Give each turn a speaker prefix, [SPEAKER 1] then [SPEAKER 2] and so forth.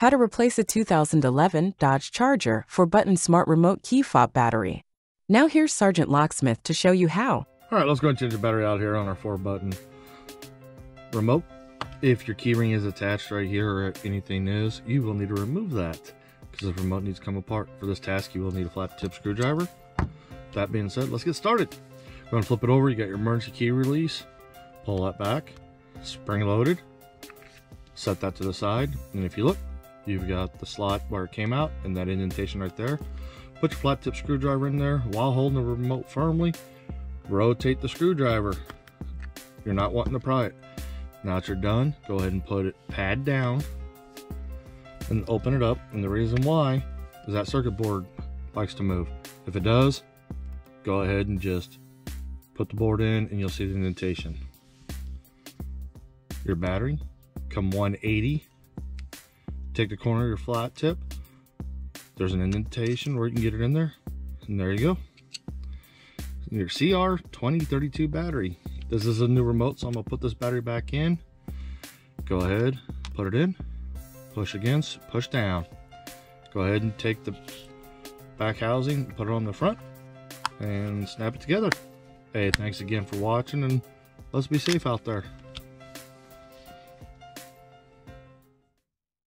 [SPEAKER 1] How to replace a 2011 Dodge Charger 4-button smart remote key fob battery. Now here's Sergeant Locksmith to show you how.
[SPEAKER 2] Alright, let's go and change the battery out here on our 4-button remote. If your keyring is attached right here or anything is, you will need to remove that because the remote needs to come apart. For this task, you will need a flat tip screwdriver. That being said, let's get started. Go and flip it over. You got your emergency key release. Pull that back. Spring loaded. Set that to the side. And if you look, you've got the slot where it came out and that indentation right there. Put your flat tip screwdriver in there while holding the remote firmly. Rotate the screwdriver. You're not wanting to pry it. Now that you're done, go ahead and put it pad down and open it up. And the reason why is that circuit board likes to move. If it does, go ahead and just put the board in and you'll see the indentation. Your battery, come 180. Take the corner of your flat tip. There's an indentation where you can get it in there. And there you go. Your CR2032 battery. This is a new remote, so I'm going to put this battery back in. Go ahead, put it in. Push against, push down. Go ahead and take the back housing, put it on the front, and snap it together. Hey, thanks again for watching, and let's be safe out there.